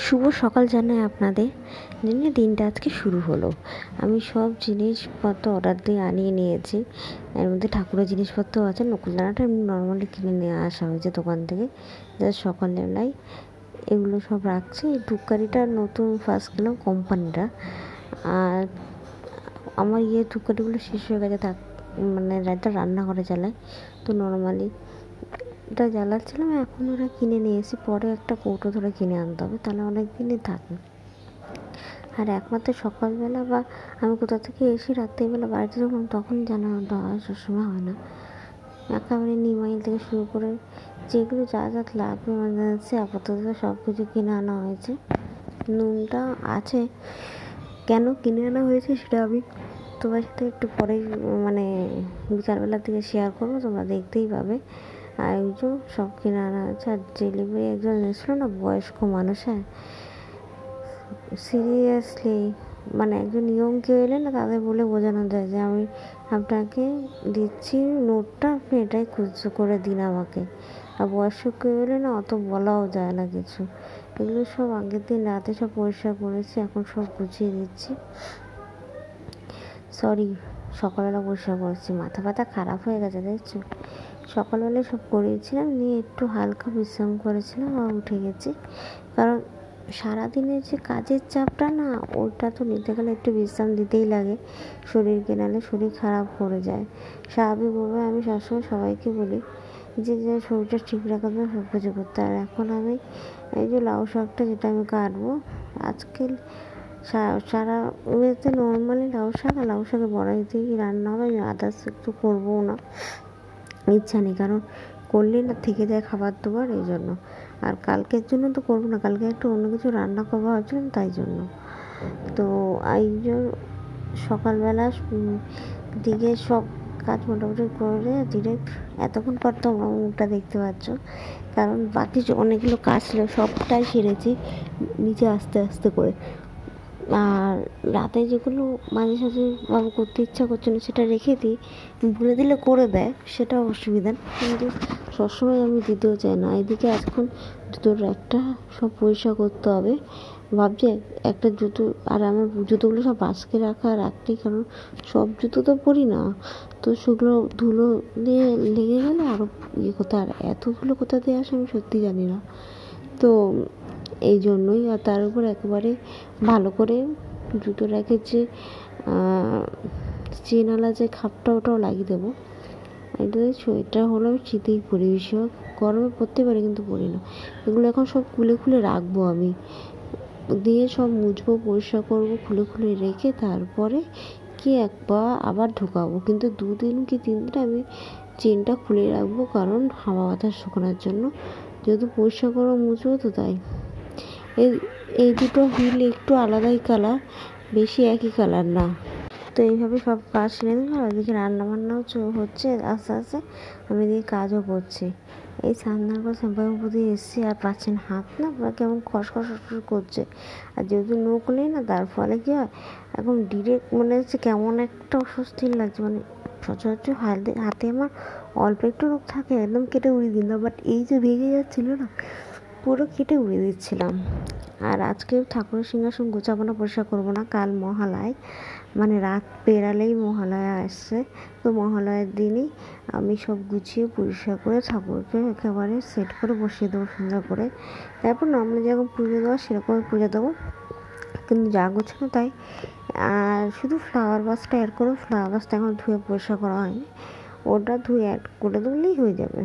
শুভ সকাল জানাই আপনাদের। দিনটা আজকে শুরু হলো। আমি সব জিনিসপত্র অর্ডার দিয়ে আনিয়ে নিয়েছি। এর মধ্যে ঠাকুরের জিনিসপত্র আছে, নকুলদানাটা এমনি নর্মালি কিনে নিয়ে আসা হয়েছে দোকান থেকে। জাস্ট সকালবেলায় এগুলো সব রাখছি। এই ধূপকাঠিটা নতুন ফার্স্ট কিনলাম কোম্পানিটা। আর আমার ধূপকাঠিগুলো শেষ হয়ে গেছে, রাতে রান্নাঘরে জ্বালাই। তো নর্মালি এটা জ্বালাচ্ছিলাম, এখন ওরা কিনে নিয়ে এসে পরে একটা কৌটো ধরে কিনে আনতে হবে, তাহলে অনেক দিনই থাকে। আর একমাত্র সকালবেলা বা আমি কোথা থেকে এসে রাত্রিবেলা বাড়িতে যখন তখন জানানোটা হয়, সবসময় হয় না। একেবারে নিমাইল থেকে শুরু করে যেগুলো যা যা লাগবে এমার্জেন্সি আপাতত সব কিছু কিনে আনা হয়েছে। নুনটা আছে, কেন কিনে আনা হয়েছে সেটা আমি তোমার সাথে একটু পরেই বিকালবেলার দিকে শেয়ার করবো, তোমরা দেখতেই পাবে। আর ওই যে সব কিনে আনা হয়েছে। আর ডেলিভারি একজন এসেছিলো না, বয়স্ক মানুষ, হ্যাঁ সিরিয়াসলি একজন ইয়ং কেউ এলে না, তাদের বলে বোঝানো যায় যে আমি আপনাকে দিচ্ছি নোটটা, আপনি এটাই খুচরো করে দিন আমাকে। আর বয়স্ক কেউ এলে না, অত বলাও যায় না কিছু। এগুলো সব আগের দিন রাতে সব পরিষ্কার করেছি, এখন সব গুছিয়ে দিচ্ছি। সরি, সকালবেলা পরিষ্কার করেছি, মাথা ব্যথা খারাপ হয়ে গেছে দেখছো। সকালবেলায় সব করিয়েছিলাম, নিয়ে একটু হালকা বিশ্রাম করেছিলাম আর উঠে গেছি। কারণ সারাদিনের যে কাজের চাপটা না, ওটা তো নিতে গেলে একটু বিশ্রাম দিতেই লাগে শরীরকে, নাহলে শরীর খারাপ করে যায়। স্বাভাবিকভাবে আমি সবসময় সবাইকে বলি যে শরীরটা ঠিক রাখার জন্য সব কিছু করতে। আর এখন আমি এই যে লাউ শাকটা যেটা আমি কাটবো আজকে, সারা ওয়েতে নর্মালি লাউ শাকের বড়াই দিয়েই রান্না হবে। আমি আদার্স একটু করবো না, ইচ্ছা নেই, কারণ করলে না থেকে যায় খাবার দাবার, এই জন্য। আর কালকের জন্য তো করবো না, কালকে একটু অন্য কিছু রান্না করবো ভাবছিলাম, তাই জন্য। তো এই যে সকালবেলা দিকে সব কাজ মোটামুটি করে ডিরেক্ট এতক্ষণ পর তো আমার মুখটা দেখতে পাচ্ছ, কারণ বাকি অনেকগুলো কাজ ছিল সবটাই সেরেছি নিচে আস্তে আস্তে করে। আর রাতে যেগুলো মাঝে সাঝে বাবু করতে ইচ্ছা করছে না, সেটা রেখে দিই, বলে দিলে করে দেয়, সেটা অসুবিধা। কিন্তু সবসময় আমি দিতেও চাই না। এদিকে এখন জুতোর একটা সব পরিষ্কার করতে হবে, ভাবছি একটা জুতো। আর আমার জুতোগুলো সব বাস্কে রাখতে, কারণ সব জুতো তো পরি না, তো সেগুলো ধুলো দিয়ে লেগে গেলে আরও কোথায়, আর এতগুলো কোথা দিয়ে আসে আমি সত্যি জানি না। তো এই জন্যই। আর তার উপর একেবারে ভালো করে জুতো রেখেছে চেনওয়ালা যে খাপটা, ওটাও লাগিয়ে দেবো। এটা দেখছো, এটা হলো আমি শীতেই পরি, বেশিরভাগ গরমে পরতে পারি কিন্তু পরি না। এগুলো এখন সব খুলে খুলে রাখবো, আমি দিয়ে সব মুছবো, পরিষ্কার করবো, খুলে খুলে রেখে তারপরে কি একবার আবার ঢোকাবো। কিন্তু 2 দিন কি 3 দিন আমি চেনটা খুলে রাখবো, কারণ হাওয়া বাতাস শুকানোর জন্য। যেহেতু পরিষ্কার করে মুছবো, তো তাই। এই দুটো হিল একটু আলাদাই কালার, বেশি একই কালার না। তো এইভাবে সব কাজ সেরে দিলাম। আর ওদিকে রান্নাবান্নাও হচ্ছে আস্তে আস্তে, আমি এদিকে কাজও করছি। এই সান্নার পর শ্যাম্পু দিয়ে এসেছি, আর পাচ্ছেন হাত না কেমন খসখস করছে। আর যেহেতু নখ নেই না, তার ফলে কী হয়, এখন ডিরেক্ট মনে হচ্ছে কেমন একটা অস্বস্তির লাগছে। সচরাচর হাতে আমার অল্প একটু নখ থাকে, একদম কেটে উড়িয়ে দিলাম, বাট এই যে ভেঙে যাচ্ছিলো না, পুরো কেটে উড়িয়ে দিচ্ছিলাম। আর আজকে ঠাকুরের সিংহাসন গোছাবো না, পরিষ্কার করবো না, কাল মহালয়, রাত পেরালেই মহালয়া আসছে। তো মহালয়ার দিনই আমি সব গুছিয়ে পরিষ্কার করে ঠাকুরকে একেবারে সেট করে বসিয়ে দেবো সুন্দর করে। তারপর নর্মালি যেরকম পুজো দেওয়া সেরকম পুজো দেবো, কিন্তু যা গোছানো তাই। আর শুধু ফ্লাওয়ার ভাসটা অ্যাড করবো, ফ্লাওয়ার ভাসটা এখন ধুয়ে পরিষ্কার করা হয়নি, ওটা ধুয়ে অ্যাড করে দিলেই হয়ে যাবে।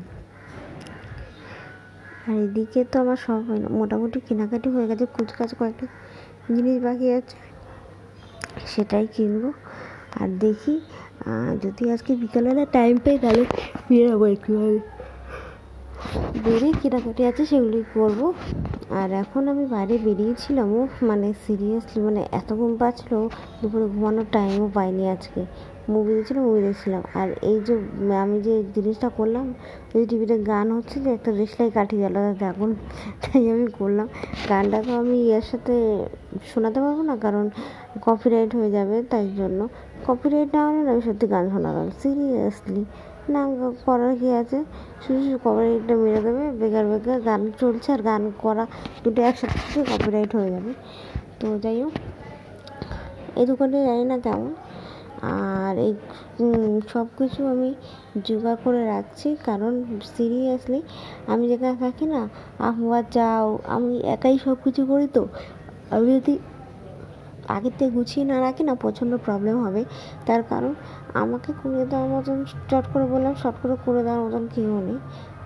আর এদিকে তো আমার সব মোটামুটি কেনাকাটি হয়ে গেছে, কুচকাচ কয়েকটা জিনিস বাকি আছে, সেটাই কিনবো। আর দেখি যদি আজকে বিকালবেলা টাইম পাই, তাহলে বেরোবো একটুভাবে, বেরিয়ে কেনাকাটি আছে সেগুলোই করবো। আর এখন আমি বাইরে বেরিয়েছিলামও, সিরিয়াসলি এত ঘুম পাচ্ছিলো, দুপুরে ঘুমানোর টাইমও পাইনি আজকে। মুভি দেখছিলাম। আর এই যে আমি যে জিনিসটা করলাম, ওই টিভিতে গান হচ্ছে যে একটা দেশলাই কাঠি জ্বালাতে, এখন তাই আমি করলাম। গানটা তো আমি এর সাথে শোনাতে পারবো না, কারণ কপিরাইট হয়ে যাবে, তাই জন্য। কপিরাইট না হলে আমি সত্যি গান শোনালাম, সিরিয়াসলি না করার কি আছে, শুধু শুধু কপিরাইটটা মেরে দেবে, বেকার বেকার গান চলছে আর গান করা দুটো একসাথে কপিরাইট হয়ে যাবে। তো যাই হোক, এই দোকানে জানি না কেমন। আর এই সব কিছু আমি জোগাড় করে রাখছি, কারণ সিরিয়াসলি আমি যেখানে থাকি না, আহমদ যাও, আমি একাই সব কিছু করি। তো আমি যদি আগের থেকে গুছিয়ে না রাখি না, প্রচণ্ড প্রবলেম হবে। তার কারণ আমাকে করে দেওয়ার মতন, চট করে বললাম শর্ট করে দেওয়ার মতন কেউ নেই।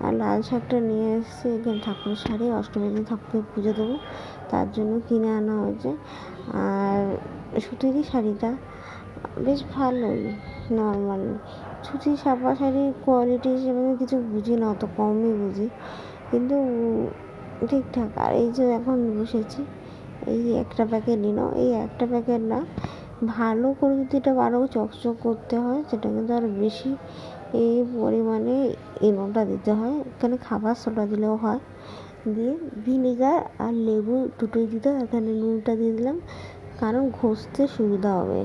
আর লাল শাকটা নিয়ে এসেছি এখানে ঠাকুরের শাড়ি, অষ্টমীর দিন ঠাকুরকে পুজো দেবো, তার জন্য কিনে আনা হয়েছে। আর সুতিরই শাড়িটা বেশ ভালোই, নর্মাল সুতি ছাপা শাড়ির কোয়ালিটি হিসেবে আমি কিছু বুঝি না, অত কমই বুঝি, কিন্তু ঠিকঠাক। আর এই যে এখন বসেছি, এই একটা প্যাকেট নিল, এই একটা প্যাকেট না, ভালো করে যদি এটা আরও চকচক করতে হয় সেটা কিন্তু আরও বেশি এই পরিমাণে ইনোটা দিতে হয়। এখানে খাবার সোডা দিলেও হয়, দিয়ে ভিনেগার আর লেবু দুটোই দিতে হয়। এখানে নুনটা দিয়ে দিলাম, কারণ ঘষতে সুবিধা হবে।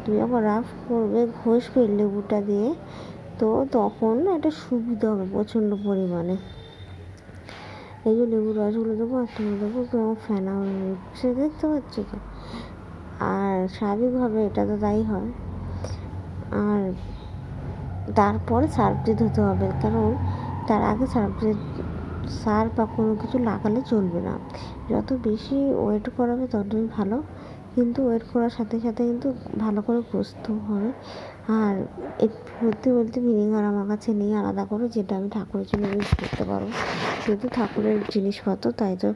তুমি যখন রাফ করবে ঘষবে লেবুটা দিয়ে, তো তখন একটা সুবিধা হবে প্রচণ্ড পরিমাণে। এই যে লেবুর রসগুলো দেবো, আর তুমি দেবো কেমন ফেনা হয়ে উঠছে, দেখতে পাচ্ছ তো। আর স্বাভাবিকভাবে এটা তো তাই হয়। আর তারপরে সার্ফ দিয়ে ধুতে হবে, কারণ তার আগে সার্ফ বা কোনো কিছু লাগালে চলবে না। যত বেশি ওয়েট করাবে ততই ভালো, কিন্তু ওয়েট করার সাথে সাথে কিন্তু ভালো করে কষতেও হবে। আর সত্যি বলতে ভিনেগার আমার কাছে নেই আলাদা করে, যেটা আমি ঠাকুরের জন্য ইউজ করতে পারবো, যেহেতু ঠাকুরের জিনিসপত্র, তাই তো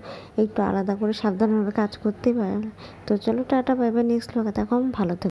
একটু আলাদা করে সাবধানভাবে কাজ করতেই পারে। তো চলো টাটা, বাই বাই, নেক্সট ব্লগে দেখো, ভালো থেকো।